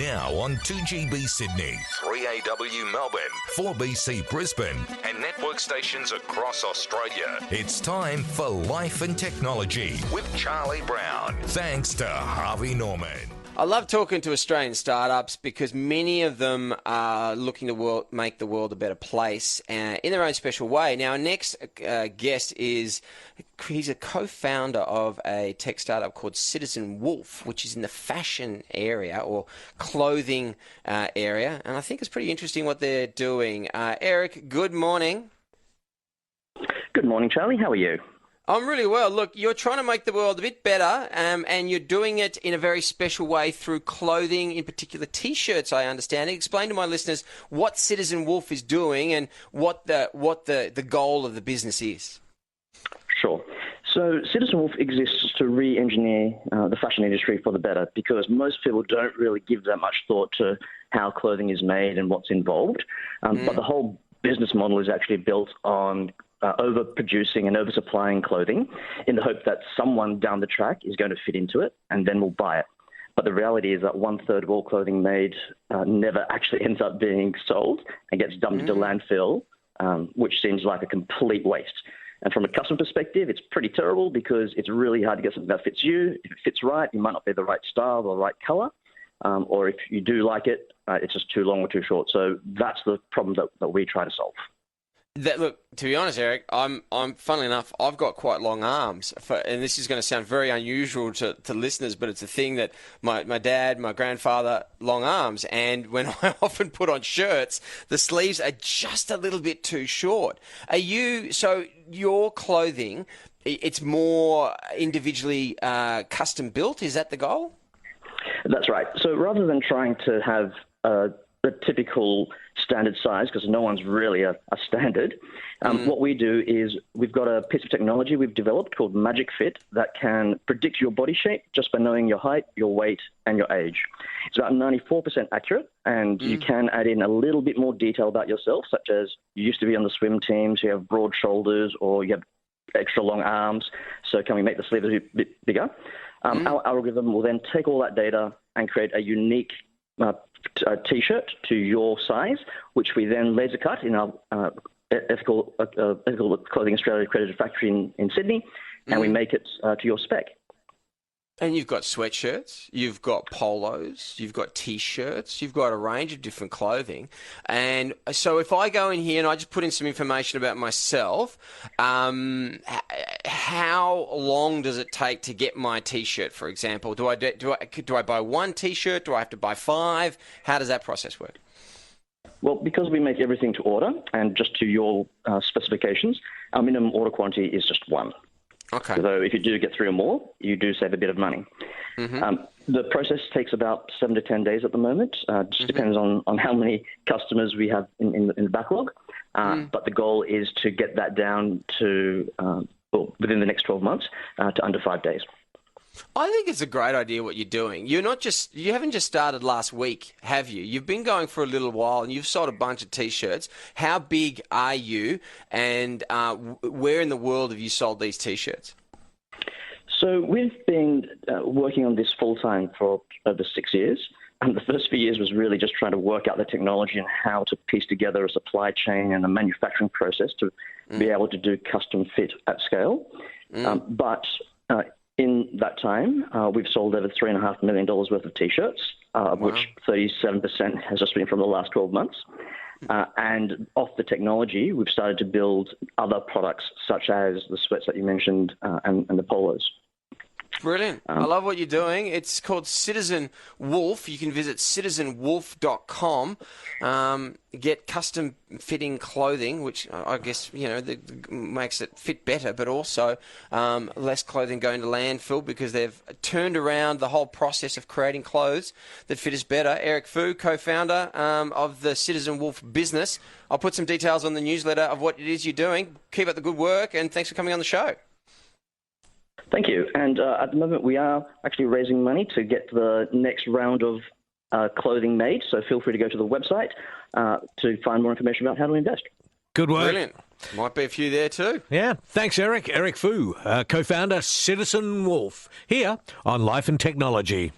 Now on 2GB Sydney, 3AW Melbourne, 4BC Brisbane, and network stations across Australia. It's time for Life and Technology with Charlie Brown. Thanks to Harvey Norman. I love talking to Australian startups because many of them are looking to make the world a better place in their own special way. Now, our next guest he's a co-founder of a tech startup called Citizen Wolf, which is in the fashion area or clothing area. And I think it's pretty interesting what they're doing. Eric, good morning. Good morning, Charlie. How are you? I'm really well. Look, you're trying to make the world a bit better, and you're doing it in a very special way through clothing, in particular T-shirts, I understand. Explain to my listeners what Citizen Wolf is doing and what the goal of the business is. Sure. So Citizen Wolf exists to re-engineer the fashion industry for the better, because most people don't really give that much thought to how clothing is made and what's involved. But the whole business model is actually built on overproducing and oversupplying clothing in the hope that someone down the track is going to fit into it and then will buy it. But the reality is that 1/3 of all clothing made never actually ends up being sold and gets dumped into landfill, which seems like a complete waste. And from a customer perspective, it's pretty terrible because it's really hard to get something that fits you. If it fits right, it might not be the right style or the right color. Or if you do like it, it's just too long or too short. So that's the problem that we try to solve. Look, to be honest, Eric, I'm funnily enough, I've got quite long arms, and this is going to sound very unusual to listeners, but it's a thing that my dad, my grandfather, long arms, and when I often put on shirts, the sleeves are just a little bit too short. So your clothing, it's more individually custom built, is that the goal? That's right. So rather than trying to have a typical standard size, because no one's really a standard, what we do is we've got a piece of technology we've developed called Magic Fit that can predict your body shape just by knowing your height, your weight, and your age. It's about 94% accurate, and you can add in a little bit more detail about yourself, such as you used to be on the swim team, so you have broad shoulders, or you have extra long arms, so can we make the sleeves a bit bigger? Our algorithm will then take all that data and create a unique T-shirt to your size, which we then laser cut in our Ethical Clothing Australia accredited factory in Sydney, and we make it to your spec. And you've got sweatshirts, you've got polos, you've got T-shirts, you've got a range of different clothing. And so if I go in here and I just put in some information about myself, how long does it take to get my T-shirt, for example? Do I buy one T-shirt? Do I have to buy 5? How does that process work? Well, because we make everything to order and just to your specifications, our minimum order quantity is just 1. Okay. So if you do get 3 or more, you do save a bit of money. The process takes about 7 to 10 days at the moment. Just depends on how many customers we have in the backlog. But the goal is to get that down to, within the next 12 months, to under 5 days. I think it's a great idea what you're doing. You haven't just started last week, have you? You've been going for a little while and you've sold a bunch of T-shirts. How big are you, and where in the world have you sold these T-shirts? So we've been working on this full-time for over 6 years. And the first few years was really just trying to work out the technology and how to piece together a supply chain and a manufacturing process to be able to do custom fit at scale. But in that time, we've sold over $3.5 million worth of T-shirts, which 37% has just been from the last 12 months. And off the technology, we've started to build other products, such as the sweats that you mentioned and the polos. Brilliant. I love what you're doing. It's called Citizen Wolf. You can visit citizenwolf.com, get custom fitting clothing, which I guess, makes it fit better, but also less clothing going to landfill because they've turned around the whole process of creating clothes that fit us better. Eric Fu, co-founder of the Citizen Wolf business. I'll put some details on the newsletter of what it is you're doing. Keep up the good work, and thanks for coming on the show. Thank you. And at the moment, we are actually raising money to get the next round of clothing made. So feel free to go to the website to find more information about how to invest. Good work. Brilliant. Might be a few there too. Yeah. Thanks, Eric. Eric Fu, co-founder Citizen Wolf, here on Life and Technology.